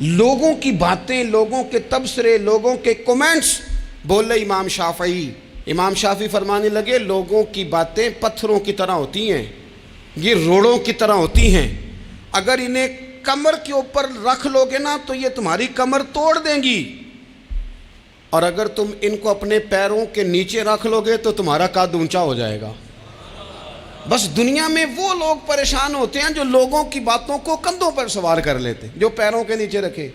لوگوں کی باتیں، لوگوں کے تبصرے، لوگوں کے کومنٹس بولے امام شافعی۔ امام شافعی فرمانے لگے لوگوں کی باتیں پتھروں کی طرح ہوتی ہیں، یہ روڑوں کی طرح ہوتی ہیں، اگر انہیں کمر کے اوپر رکھ لو گے نا تو یہ تمہاری کمر توڑ دیں گی، اور اگر تم ان کو اپنے پیروں کے نیچے رکھ لو گے تو تمہارا قد اونچا ہو جائے گا۔ بس دنیا میں وہ لوگ پریشان ہوتے ہیں جو لوگوں کی باتوں کو کندھوں پر سوار کر لیتے، جو پیروں کے نیچے رکھے،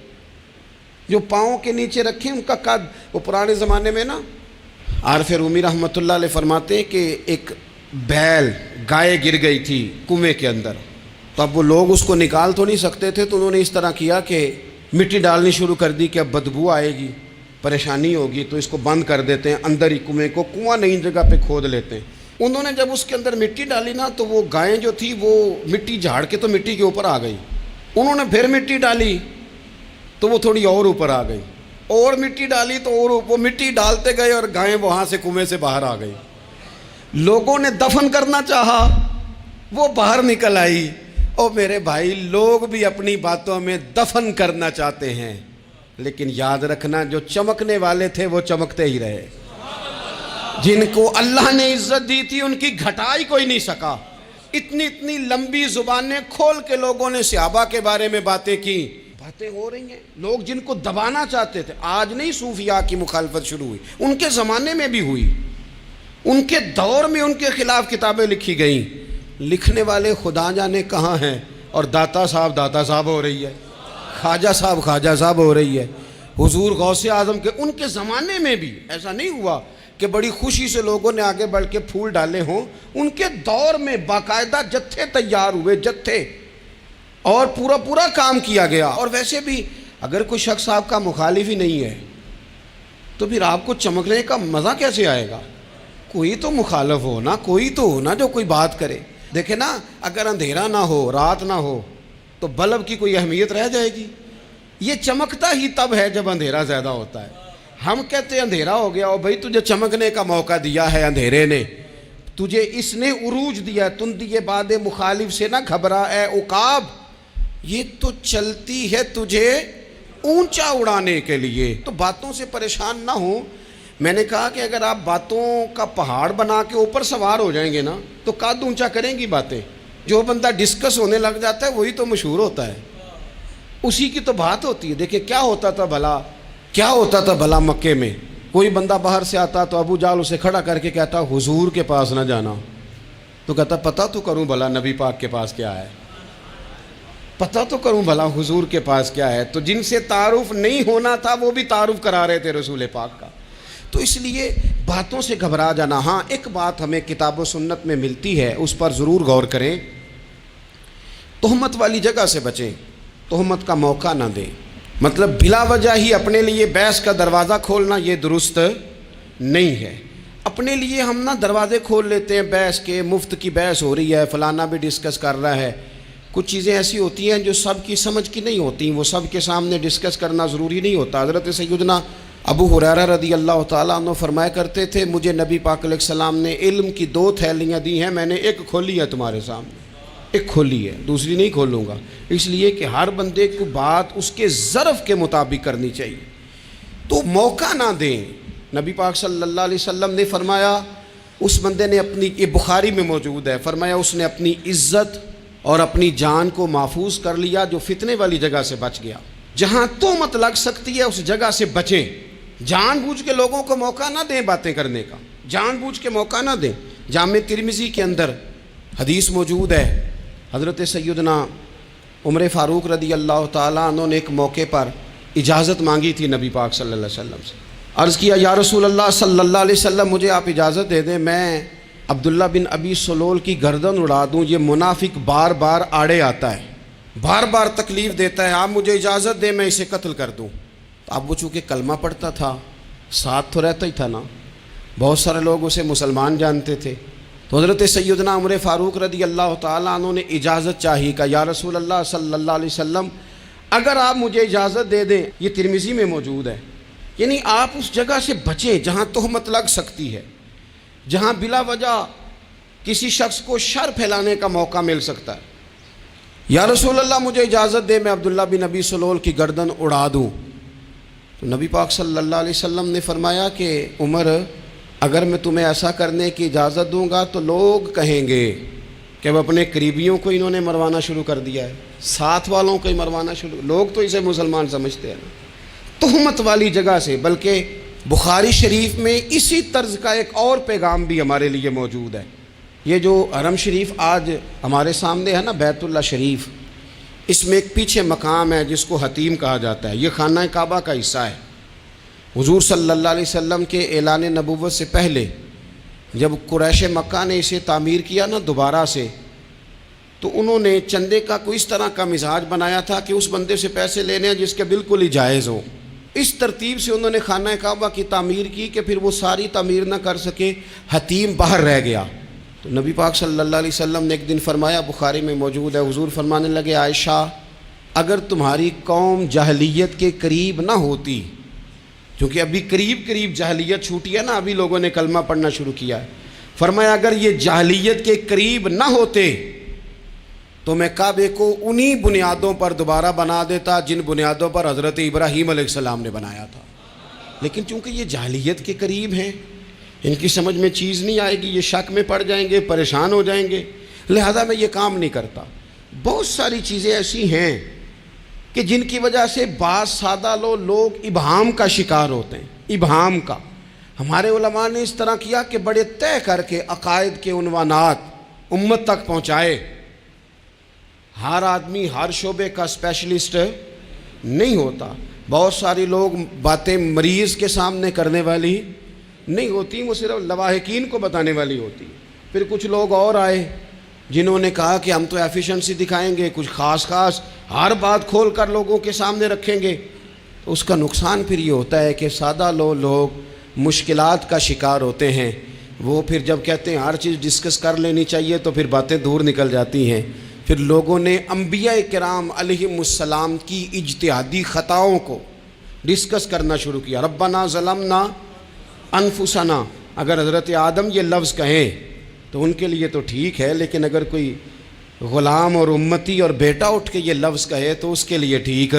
جو پاؤں کے نیچے رکھے ان کا قد۔ وہ پرانے زمانے میں نا عارف رومی رحمۃ اللہ علیہ فرماتے ہیں کہ ایک بیل گائے گر گئی تھی کنویں کے اندر، تو اب وہ لوگ اس کو نکال تو نہیں سکتے تھے، تو انہوں نے اس طرح کیا کہ مٹی ڈالنی شروع کر دی کہ اب بدبو آئے گی، پریشانی ہوگی، تو اس کو بند کر دیتے ہیں اندر ہی کنویں کو، کنواں نئی جگہ پہ کھود لیتے ہیں۔ انہوں نے جب اس کے اندر مٹی ڈالی نا تو وہ گائیں جو تھی وہ مٹی جھاڑ کے تو مٹی کے اوپر آ گئی، انہوں نے پھر مٹی ڈالی تو وہ تھوڑی اور اوپر آ گئی، اور مٹی ڈالی تو اور وہ مٹی ڈالتے گئے اور گائیں وہاں سے کنویں سے باہر آ گئی۔ لوگوں نے دفن کرنا چاہا، وہ باہر نکل آئی۔ اور میرے بھائی لوگ بھی اپنی باتوں میں دفن کرنا چاہتے ہیں، لیکن یاد رکھنا جو چمکنے والے تھے وہ چمکتے ہی رہے، جن کو اللہ نے عزت دی تھی ان کی گھٹائی کوئی نہیں سکا۔ اتنی لمبی زبانیں کھول کے لوگوں نے صحابہ کے بارے میں باتیں کی، باتیں ہو رہی ہیں، لوگ جن کو دبانا چاہتے تھے۔ آج نہیں صوفیاء کی مخالفت شروع ہوئی، ان کے زمانے میں بھی ہوئی، ان کے دور میں ان کے خلاف کتابیں لکھی گئیں، لکھنے والے خدا جانے کہاں ہیں، اور داتا صاحب ہو رہی ہے، خواجہ صاحب ہو رہی ہے۔ حضور غوث اعظم کے ان کے زمانے میں بھی ایسا نہیں ہوا کہ بڑی خوشی سے لوگوں نے آگے بڑھ کے پھول ڈالے ہوں، ان کے دور میں باقاعدہ جتھے تیار ہوئے، جتھے، اور پورا کام کیا گیا۔ اور ویسے بھی اگر کوئی شخص آپ کا مخالف ہی نہیں ہے تو پھر آپ کو چمکنے کا مزہ کیسے آئے گا؟ کوئی تو مخالف ہو نا، کوئی تو ہو نا جو کوئی بات کرے۔ دیکھیں نا، اگر اندھیرا نہ ہو، رات نہ ہو تو بلب کی کوئی اہمیت رہ جائے گی؟ یہ چمکتا ہی تب ہے جب اندھیرا زیادہ ہوتا ہے۔ ہم کہتے ہیں اندھیرا ہو گیا، اور بھائی تجھے چمکنے کا موقع دیا ہے اندھیرے نے، تجھے اس نے عروج دیا، تندی باد مخالف سے نہ گھبرا اے عقاب، یہ تو چلتی ہے تجھے اونچا اڑانے کے لیے۔ تو باتوں سے پریشان نہ ہو۔ میں نے کہا کہ اگر آپ باتوں کا پہاڑ بنا کے اوپر سوار ہو جائیں گے نا تو قد اونچا کریں گی باتیں۔ جو بندہ ڈسکس ہونے لگ جاتا ہے وہی تو مشہور ہوتا ہے، اسی کی تو بات ہوتی ہے۔ دیکھیں کیا ہوتا تھا بھلا مکے میں، کوئی بندہ باہر سے آتا تو ابو جال اسے کھڑا کر کے کہتا حضور کے پاس نہ جانا، تو کہتا پتہ تو کروں بھلا نبی پاک کے پاس کیا ہے، پتہ تو کروں بھلا حضور کے پاس کیا ہے۔ تو جن سے تعارف نہیں ہونا تھا وہ بھی تعارف کرا رہے تھے رسول پاک کا۔ تو اس لیے باتوں سے گھبرا جانا۔ ہاں ایک بات ہمیں کتاب و سنت میں ملتی ہے، اس پر ضرور غور کریں، تہمت والی جگہ سے بچیں، تہمت کا موقع نہ دیں۔ مطلب بلا وجہ ہی اپنے لیے بحث کا دروازہ کھولنا یہ درست نہیں ہے۔ اپنے لیے ہم نہ دروازے کھول لیتے ہیں بحث کے، مفت کی بحث ہو رہی ہے، فلانا بھی ڈسکس کر رہا ہے۔ کچھ چیزیں ایسی ہوتی ہیں جو سب کی سمجھ کی نہیں ہوتی، وہ سب کے سامنے ڈسکس کرنا ضروری نہیں ہوتا۔ حضرت سیدنا ابو ہریرہ رضی اللہ تعالیٰ عنہ فرمایا کرتے تھے مجھے نبی پاک علیہ السلام نے علم کی 2 تھیلیاں دی ہیں، میں نے ایک کھولی ہے تمہارے سامنے، ایک کھولی ہے، دوسری نہیں کھولوں گا، اس لیے کہ ہر بندے کو بات اس کے ظرف کے مطابق کرنی چاہیے۔ تو موقع نہ دیں۔ نبی پاک صلی اللہ علیہ وسلم نے فرمایا اس بندے نے اپنی، یہ بخاری میں موجود ہے، فرمایا اس نے اپنی عزت اور اپنی جان کو محفوظ کر لیا جو فتنے والی جگہ سے بچ گیا۔ جہاں تہمت لگ سکتی ہے اس جگہ سے بچیں، جان بوجھ کے لوگوں کو موقع نہ دیں باتیں کرنے کا، جان بوجھ کے موقع نہ دیں۔ جامع ترمذی کے اندر حدیث موجود ہے، حضرت سیدنا عمر فاروق رضی اللہ تعالیٰ عنہ نے ایک موقع پر اجازت مانگی تھی نبی پاک صلی اللہ علیہ وسلم سے۔ عرض کیا یا رسول اللہ صلی اللہ علیہ وسلم مجھے آپ اجازت دے دیں، میں عبداللہ بن ابی سلول کی گردن اڑا دوں، یہ منافق بار بار آڑے آتا ہے، بار بار تکلیف دیتا ہے، آپ مجھے اجازت دیں میں اسے قتل کر دوں۔ تو اب وہ چونکہ کلمہ پڑھتا تھا، ساتھ تو رہتا ہی تھا نا، بہت سارے لوگ اسے مسلمان جانتے تھے، تو حضرت سیدنا عمر فاروق رضی اللہ تعالیٰ عنہ نے اجازت چاہی، کہ یا رسول اللہ صلی اللہ علیہ وسلم اگر آپ مجھے اجازت دے دیں، یہ ترمذی میں موجود ہے، یعنی آپ اس جگہ سے بچیں جہاں تہمت لگ سکتی ہے، جہاں بلا وجہ کسی شخص کو شر پھیلانے کا موقع مل سکتا ہے۔ یا رسول اللہ مجھے اجازت دے میں عبداللہ بن ابی سلول کی گردن اڑا دوں. تو نبی پاک صلی اللہ علیہ وسلم نے فرمایا کہ عمر اگر میں تمہیں ایسا کرنے کی اجازت دوں گا تو لوگ کہیں گے کہ اب اپنے قریبیوں کو انہوں نے مروانا شروع کر دیا ہے، ساتھ والوں کو ہی مروانا شروع. لوگ تو اسے مسلمان سمجھتے ہیں نا، تہمت والی جگہ سے. بلکہ بخاری شریف میں اسی طرز کا ایک اور پیغام بھی ہمارے لیے موجود ہے. یہ جو حرم شریف آج ہمارے سامنے ہے نا، بیت اللہ شریف، اس میں ایک پیچھے مقام ہے جس کو حتیم کہا جاتا ہے. یہ خانہ کعبہ کا حصہ ہے. حضور صلی اللہ علیہ وسلم کے اعلان نبوت سے پہلے جب قریش مکہ نے اسے تعمیر کیا نا دوبارہ سے، تو انہوں نے چندے کا کوئی اس طرح کا مزاج بنایا تھا کہ اس بندے سے پیسے لینے ہیں جس کے بالکل ہی جائز ہو. اس ترتیب سے انہوں نے خانہ کعبہ کی تعمیر کی کہ پھر وہ ساری تعمیر نہ کر سکے، حتیم باہر رہ گیا. تو نبی پاک صلی اللہ علیہ وسلم نے ایک دن فرمایا، بخاری میں موجود ہے، حضور فرمانے لگے، عائشہ اگر تمہاری قوم جاہلیت کے قریب نہ ہوتی، کیونکہ ابھی قریب قریب جاہلیت چھوٹی ہے نا، ابھی لوگوں نے کلمہ پڑھنا شروع کیا ہے، فرمایا اگر یہ جاہلیت کے قریب نہ ہوتے تو میں کعبے کو انہی بنیادوں پر دوبارہ بنا دیتا جن بنیادوں پر حضرت ابراہیم علیہ السلام نے بنایا تھا. لیکن چونکہ یہ جاہلیت کے قریب ہیں، ان کی سمجھ میں چیز نہیں آئے گی، یہ شک میں پڑ جائیں گے، پریشان ہو جائیں گے، لہذا میں یہ کام نہیں کرتا. بہت ساری چیزیں ایسی ہیں کہ جن کی وجہ سے بعض سادہ لوگ ابہام کا شکار ہوتے ہیں. ابہام کا ہمارے علماء نے اس طرح کیا کہ بڑے طے کر کے عقائد کے عنوانات امت تک پہنچائے. ہر آدمی ہر شعبے کا اسپیشلسٹ نہیں ہوتا. بہت ساری لوگ باتیں مریض کے سامنے کرنے والی نہیں ہوتی، وہ صرف لواحقین کو بتانے والی ہوتی. پھر کچھ لوگ اور آئے جنہوں نے کہا کہ ہم تو ایفیشنسی دکھائیں گے، کچھ خاص ہر بات کھول کر لوگوں کے سامنے رکھیں گے. تو اس کا نقصان پھر یہ ہوتا ہے کہ سادہ لوگ مشکلات کا شکار ہوتے ہیں. وہ پھر جب کہتے ہیں ہر چیز ڈسکس کر لینی چاہیے تو پھر باتیں دور نکل جاتی ہیں. پھر لوگوں نے انبیاء کرام علیہم السلام کی اجتہادی خطاؤں کو ڈسکس کرنا شروع کیا. ربنا ظلمنا انفسنا، اگر حضرت آدم یہ لفظ کہیں تو ان کے لیے تو ٹھیک ہے، لیکن اگر کوئی غلام اور امتی اور بیٹا اٹھ کے یہ لفظ کہے تو اس کے لیے ٹھیک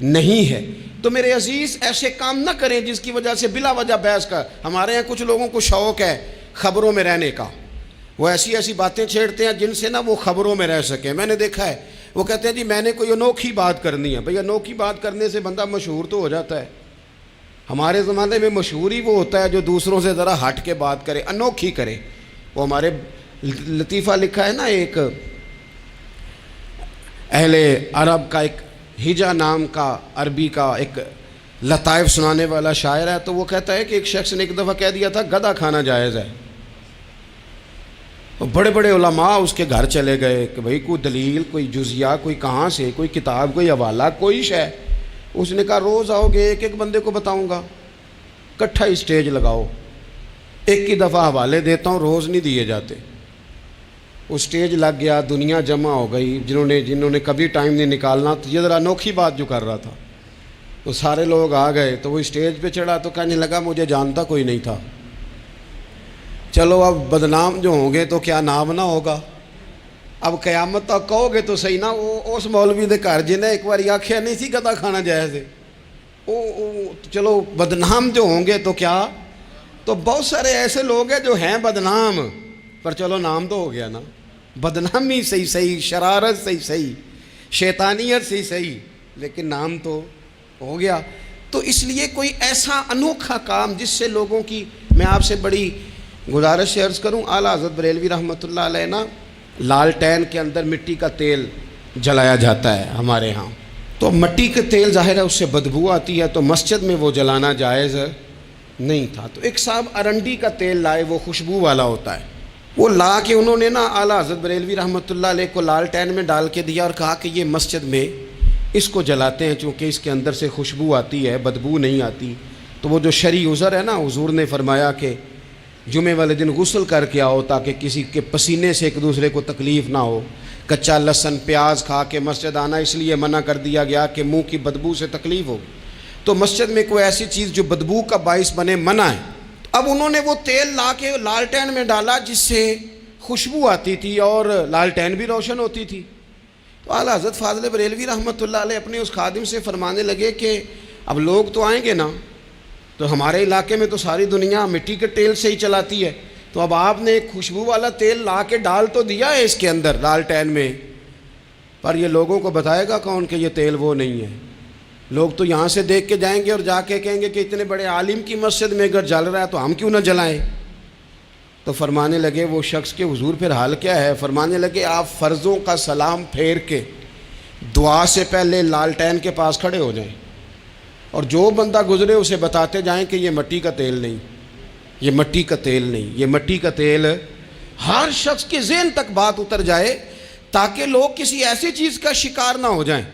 نہیں ہے. تو میرے عزیز ایسے کام نہ کریں جس کی وجہ سے بلا وجہ بحث کا. ہمارے یہاں کچھ لوگوں کو شوق ہے خبروں میں رہنے کا، وہ ایسی باتیں چھیڑتے ہیں جن سے نا وہ خبروں میں رہ سکیں. میں نے دیکھا ہے وہ کہتے ہیں جی میں نے کوئی انوکھی بات کرنی ہے. بھئی انوکھی بات کرنے سے بندہ مشہور تو ہو جاتا ہے. ہمارے زمانے میں مشہور ہی وہ ہوتا ہے جو دوسروں سے ذرا ہٹ کے بات کرے، انوکھی کرے. وہ ہمارے لطیفہ لکھا ہے نا، ایک اہل عرب کا ایک ہجا نام کا عربی کا ایک لطائف سنانے والا شاعر ہے. تو وہ کہتا ہے کہ ایک شخص نے ایک دفعہ کہہ دیا تھا گدھا کھانا جائز ہے. بڑے بڑے علماء اس کے گھر چلے گئے کہ بھئی کوئی دلیل، کوئی جزیہ، کوئی کہاں سے، کوئی کتاب، کوئی حوالہ، کوئی شے. اس نے کہا روز آؤ گے ایک بندے کو بتاؤں گا، کٹھا اسٹیج لگاؤ، ایک ہی دفعہ حوالے دیتا ہوں، روز نہیں دیے جاتے. وہ اسٹیج لگ گیا، دنیا جمع ہو گئی جنہوں نے کبھی ٹائم نہیں نکالنا. تو یہ ذرا انوکھی بات جو کر رہا تھا تو سارے لوگ آ گئے. تو وہ اسٹیج پہ چڑھا تو کہنے لگا مجھے جانتا کوئی نہیں تھا. چلو اب بدنام جو ہوں گے تو کیا نام نہ ہوگا. اب قیامت تک کہو گے تو صحیح نا. اس مولوی دے گھر جنہیں ایک بار آکھیا نہیں سی گدھا کھانا جائز ہے، چلو بدنام جو ہوں گے تو کیا. تو بہت سارے ایسے لوگ ہیں جو ہیں بدنام، پر چلو نام تو ہو گیا نا. بدنامی صحیح، شرارت صحیح، شیطانیت صحیح، لیکن نام تو ہو گیا. تو اس لیے کوئی ایسا انوکھا کام جس سے لوگوں کی، میں آپ سے بڑی گزارش سے عرض کروں، اعلیٰ حضرت بریلوی رحمۃ اللہ علیہ نا لالٹین کے اندر مٹی کا تیل جلایا جاتا ہے ہمارے ہاں. تو مٹی کے تیل ظاہر ہے اس سے بدبو آتی ہے، تو مسجد میں وہ جلانا جائز نہیں تھا. تو ایک صاحب ارنڈی کا تیل لائے، وہ خوشبو والا ہوتا ہے. وہ لا کے انہوں نے نا اعلیٰ حضرت بریلوی رحمۃ اللہ علیہ کو لالٹین میں ڈال کے دیا اور کہا کہ یہ مسجد میں اس کو جلاتے ہیں چونکہ اس کے اندر سے خوشبو آتی ہے، بدبو نہیں آتی. تو وہ جو شرعی عذر ہے نا، حضور نے فرمایا کہ جمعے والے دن غسل کر کے آؤ تاکہ کسی کے پسینے سے ایک دوسرے کو تکلیف نہ ہو. کچا لہسن پیاز کھا کے مسجد آنا اس لیے منع کر دیا گیا کہ منہ کی بدبو سے تکلیف ہو. تو مسجد میں کوئی ایسی چیز جو بدبو کا باعث بنے منع ہے. اب انہوں نے وہ تیل لا کے لالٹین میں ڈالا جس سے خوشبو آتی تھی اور لالٹین بھی روشن ہوتی تھی. تو اعلیٰ حضرت فاضل بریلوی رحمۃ اللہ علیہ اپنے اس خادم سے فرمانے لگے کہ اب لوگ تو آئیں گے نا، تو ہمارے علاقے میں تو ساری دنیا مٹی کے تیل سے ہی چلاتی ہے، تو اب آپ نے ایک خوشبو والا تیل لا کے ڈال تو دیا ہے اس کے اندر لالٹین میں، پر یہ لوگوں کو بتائے گا کون کہ یہ تیل وہ نہیں ہے؟ لوگ تو یہاں سے دیکھ کے جائیں گے اور جا کے کہیں گے کہ اتنے بڑے عالم کی مسجد میں اگر جل رہا ہے تو ہم کیوں نہ جلائیں؟ تو فرمانے لگے وہ شخص کہ حضور پھر حال کیا ہے؟ فرمانے لگے آپ فرضوں کا سلام پھیر کے دعا سے پہلے لالٹین کے پاس کھڑے ہو جائیں، اور جو بندہ گزرے اسے بتاتے جائیں کہ یہ مٹی کا تیل نہیں، یہ مٹی کا تیل نہیں، یہ مٹی کا تیل۔ ہر شخص کے ذہن تک بات اتر جائے تاکہ لوگ کسی ایسی چیز کا شکار نہ ہو جائیں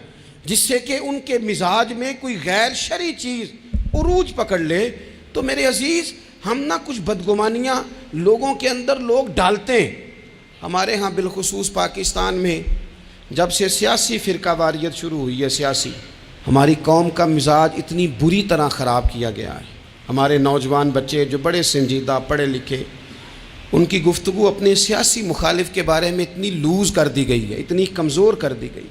جس سے کہ ان کے مزاج میں کوئی غیر شرعی چیز عروج پکڑ لے۔ تو میرے عزیز، ہم نہ کچھ بدگمانیاں لوگوں کے اندر لوگ ڈالتے ہیں۔ ہمارے ہاں بالخصوص پاکستان میں جب سے سیاسی فرقہ واریت شروع ہوئی ہے، سیاسی، ہماری قوم کا مزاج اتنی بری طرح خراب کیا گیا ہے۔ ہمارے نوجوان بچے جو بڑے سنجیدہ پڑھے لکھے، ان کی گفتگو اپنے سیاسی مخالف کے بارے میں اتنی لوز کر دی گئی ہے، اتنی کمزور کر دی گئی،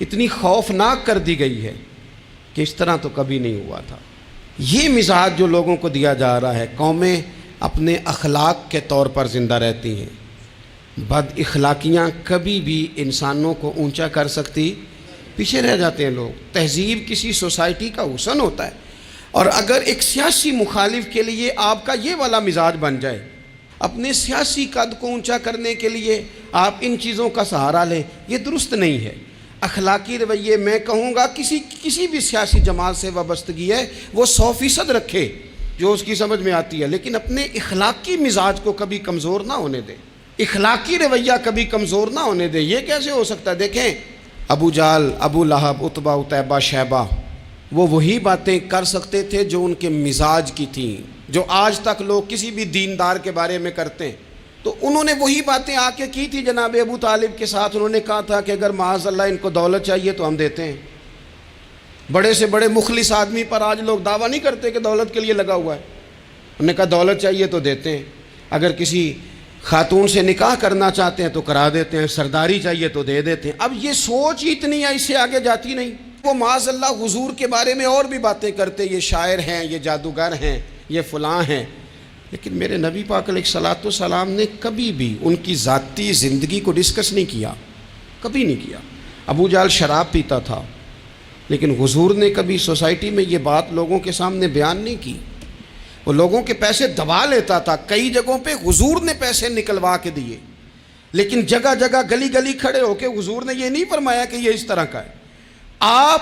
اتنی خوفناک کر دی گئی ہے کہ اس طرح تو کبھی نہیں ہوا تھا۔ یہ مزاج جو لوگوں کو دیا جا رہا ہے، قومیں اپنے اخلاق کے طور پر زندہ رہتی ہیں۔ بد اخلاقیاں کبھی بھی انسانوں کو اونچا کر سکتی، پیچھے رہ جاتے ہیں لوگ۔ تہذیب کسی سوسائٹی کا حسن ہوتا ہے، اور اگر ایک سیاسی مخالف کے لیے آپ کا یہ والا مزاج بن جائے، اپنے سیاسی قد کو اونچا کرنے کے لیے آپ ان چیزوں کا سہارا لیں، یہ درست نہیں ہے۔ اخلاقی رویے میں کہوں گا کسی بھی سیاسی جماعت سے وابستگی ہے وہ 100% رکھے جو اس کی سمجھ میں آتی ہے، لیکن اپنے اخلاقی مزاج کو کبھی کمزور نہ ہونے دے، اخلاقی رویہ کبھی کمزور نہ ہونے دے۔ یہ کیسے ہو سکتا ہے؟ دیکھیں، ابو جہل، ابو لہب، عتبہ، عتیبہ، شیبہ، وہ وہی باتیں کر سکتے تھے جو ان کے مزاج کی تھیں، جو آج تک لوگ کسی بھی دیندار کے بارے میں کرتے ہیں۔ تو انہوں نے وہی باتیں آ کے کی تھی جناب ابو طالب کے ساتھ۔ انہوں نے کہا تھا کہ اگر معاذ اللہ ان کو دولت چاہیے تو ہم دیتے ہیں۔ بڑے سے بڑے مخلص آدمی پر آج لوگ دعویٰ نہیں کرتے کہ دولت کے لیے لگا ہوا ہے، انہوں نے کہا دولت چاہیے تو دیتے ہیں، اگر کسی خاتون سے نکاح کرنا چاہتے ہیں تو کرا دیتے ہیں، سرداری چاہیے تو دے دیتے ہیں۔ اب یہ سوچ ہی اتنی ہے، اس سے آگے جاتی نہیں۔ وہ معاذ اللہ حضور کے بارے میں اور بھی باتیں کرتے، یہ شاعر ہیں، یہ جادوگر ہیں، یہ فلاں ہیں، لیکن میرے نبی پاک علیہ الصلوۃ والسلام نے کبھی بھی ان کی ذاتی زندگی کو ڈسکس نہیں کیا، کبھی نہیں کیا۔ ابو جہل شراب پیتا تھا، لیکن حضور نے کبھی سوسائٹی میں یہ بات لوگوں کے سامنے بیان نہیں کی۔ وہ لوگوں کے پیسے دبا لیتا تھا، کئی جگہوں پہ حضور نے پیسے نکلوا کے دیے، لیکن جگہ جگہ گلی گلی کھڑے ہو کے حضور نے یہ نہیں فرمایا کہ یہ اس طرح کا ہے۔ آپ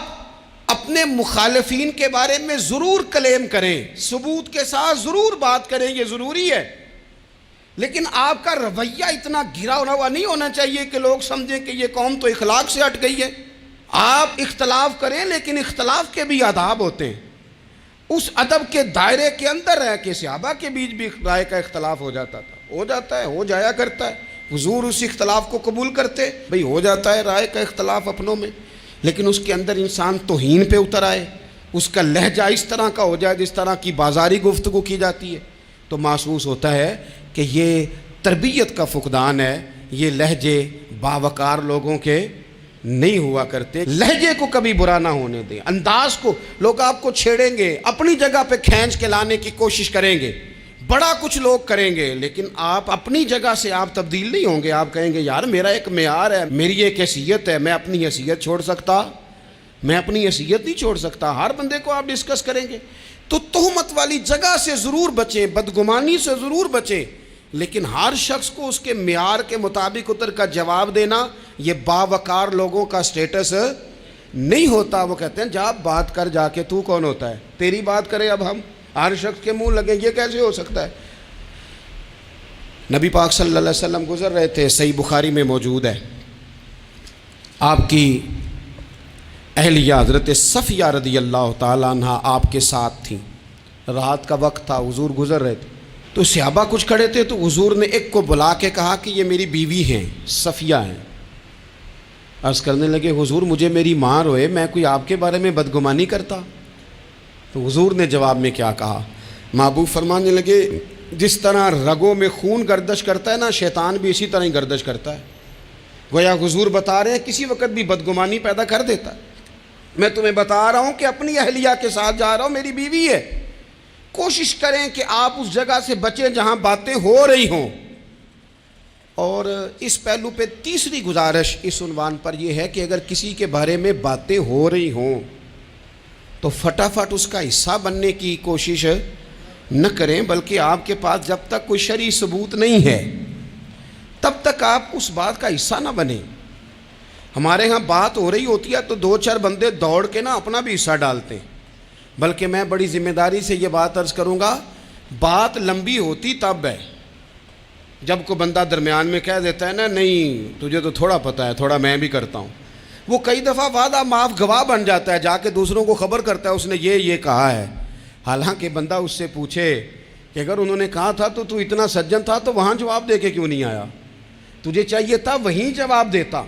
اپنے مخالفین کے بارے میں ضرور کلیم کریں، ثبوت کے ساتھ ضرور بات کریں، یہ ضروری ہے، لیکن آپ کا رویہ اتنا گرا ہوا نہیں ہونا چاہیے کہ لوگ سمجھیں کہ یہ قوم تو اخلاق سے ہٹ گئی ہے۔ آپ اختلاف کریں، لیکن اختلاف کے بھی آداب ہوتے ہیں۔ اس ادب کے دائرے کے اندر رہ کے صحابہ کے بیچ بھی رائے کا اختلاف ہو جاتا تھا، ہو جاتا ہے، ہو جایا کرتا ہے۔ حضور اس اختلاف کو قبول کرتے، بھئی ہو جاتا ہے رائے کا اختلاف اپنوں میں، لیکن اس کے اندر انسان توہین پہ اتر آئے، اس کا لہجہ اس طرح کا ہو جائے جس طرح کی بازاری گفتگو کی جاتی ہے، تو محسوس ہوتا ہے کہ یہ تربیت کا فقدان ہے، یہ لہجے باوقار لوگوں کے نہیں ہوا کرتے۔ لہجے کو کبھی برا نہ ہونے دیں، انداز کو، لوگ آپ کو چھیڑیں گے، اپنی جگہ پہ کھینچ کے لانے کی کوشش کریں گے، بڑا کچھ لوگ کریں گے، لیکن آپ اپنی جگہ سے آپ تبدیل نہیں ہوں گے۔ آپ کہیں گے یار میرا ایک معیار ہے، میری ایک حیثیت ہے، میں اپنی حیثیت چھوڑ سکتا؟ میں اپنی حیثیت نہیں چھوڑ سکتا۔ ہر بندے کو آپ ڈسکس کریں گے، تو تہمت والی جگہ سے ضرور بچیں، بدگمانی سے ضرور بچیں، لیکن ہر شخص کو اس کے معیار کے مطابق اتر کا جواب دینا یہ باوقار لوگوں کا سٹیٹس نہیں ہوتا۔ وہ کہتے ہیں جا بات کر، جا کے تو کون ہوتا ہے تیری بات کرے، اب ہم ہر شخص کے منہ لگیں، یہ کیسے ہو سکتا ہے؟ نبی پاک صلی اللہ علیہ وسلم گزر رہے تھے، صحیح بخاری میں موجود ہے، آپ کی اہلیہ حضرت صفیہ رضی اللہ تعالیٰ عنہ آپ کے ساتھ تھیں، رات کا وقت تھا، حضور گزر رہے تھے، تو صحابہ کچھ کھڑے تھے، تو حضور نے ایک کو بلا کے کہا کہ یہ میری بیوی ہیں، صفیہ ہیں۔ عرض کرنے لگے حضور مجھے میری ماں روئے، میں کوئی آپ کے بارے میں بدگمانی کرتا؟ تو حضور نے جواب میں کیا کہا؟ محبوب فرمانے لگے جس طرح رگوں میں خون گردش کرتا ہے نا، شیطان بھی اسی طرح ہی گردش کرتا ہے۔ گویا حضور بتا رہے ہیں کسی وقت بھی بدگمانی پیدا کر دیتا. میں تمہیں بتا رہا ہوں کہ اپنی اہلیہ کے ساتھ جا رہا ہوں، میری بیوی ہے، کوشش کریں کہ آپ اس جگہ سے بچیں جہاں باتیں ہو رہی ہوں. اور اس پہلو پہ تیسری گزارش اس عنوان پر یہ ہے کہ اگر کسی کے بارے میں باتیں ہو رہی ہوں تو فٹافٹ اس کا حصہ بننے کی کوشش نہ کریں، بلکہ آپ کے پاس جب تک کوئی شرعی ثبوت نہیں ہے تب تک آپ اس بات کا حصہ نہ بنیں. ہمارے ہاں بات ہو رہی ہوتی ہے تو 2-4 بندے دوڑ کے نا اپنا بھی حصہ ڈالتے ہیں، بلکہ میں بڑی ذمہ داری سے یہ بات عرض کروں گا، بات لمبی ہوتی تب ہے جب کوئی بندہ درمیان میں کہہ دیتا ہے نا نہیں تجھے تو تھوڑا پتہ ہے، تھوڑا میں بھی کرتا ہوں. وہ کئی دفعہ وعدہ معاف گواہ بن جاتا ہے، جا کے دوسروں کو خبر کرتا ہے اس نے یہ کہا ہے. حالانکہ بندہ اس سے پوچھے کہ اگر انہوں نے کہا تھا تو اتنا سجن تھا تو وہاں جواب دے کے کیوں نہیں آیا؟ تجھے چاہیے تھا وہیں جواب دیتا،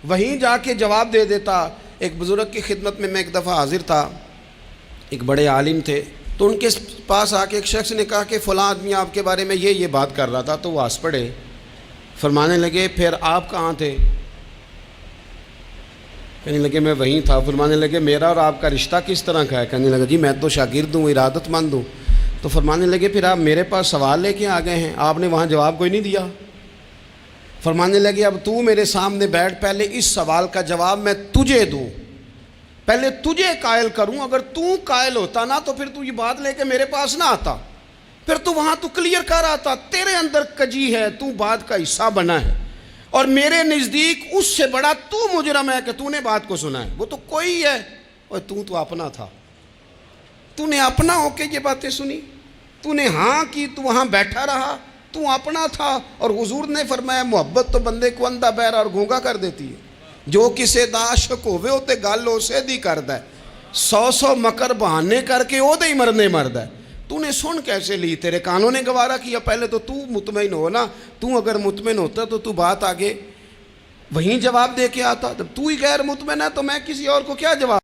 وہیں جا کے جواب دے دیتا. ایک بزرگ کی خدمت میں ایک دفعہ حاضر تھا، ایک بڑے عالم تھے، تو ان کے پاس آ کے ایک شخص نے کہا کہ فلاں آدمی آپ کے بارے میں یہ بات کر رہا تھا. تو وہ ہنس پڑے، فرمانے لگے پھر آپ کہاں تھے؟ کہنے لگے میں وہیں تھا. فرمانے لگے میرا اور آپ کا رشتہ کس طرح کا ہے؟ کہنے لگا جی میں تو شاگرد ہوں، ارادت مند ہوں. تو فرمانے لگے پھر آپ میرے پاس سوال لے کے آ گئے ہیں، آپ نے وہاں جواب کوئی نہیں دیا. فرمانے لگے اب تو میرے سامنے بیٹھ، پہلے اس سوال کا جواب میں تجھے دوں، پہلے تجھے قائل کروں. اگر تو قائل ہوتا نا تو پھر تو یہ بات لے کے میرے پاس نہ آتا، پھر تو وہاں تو کلیئر کر آتا. تیرے اندر کجی ہے، تو بات کا حصہ بنا ہے، اور میرے نزدیک اس سے بڑا تو مجرم ہے کہ تو نے بات کو سنا ہے. وہ تو کوئی ہے، اور تو اپنا تھا، تو نے اپنا ہو کے یہ باتیں سنی، تو نے ہاں کی، تو وہاں بیٹھا رہا، تو اپنا تھا. اور حضور نے فرمایا محبت تو بندے کو اندھا بہرا اور گونگا کر دیتی ہے. جو کسے دا عاشق ہوئے ہوتے گل اسے دی کردا ہے، 100 مکر بہانے کر کے او دے ہی مرنے مردا ہے. تو نے سن کیسے لی؟ تیرے کانوں نے گوارا کیا. پہلے تو مطمئن ہو نا. تو اگر مطمئن ہوتا تو بات آگے وہیں جواب دے کے آتا. جب تو ہی غیر مطمئن ہے تو میں کسی اور کو کیا جواب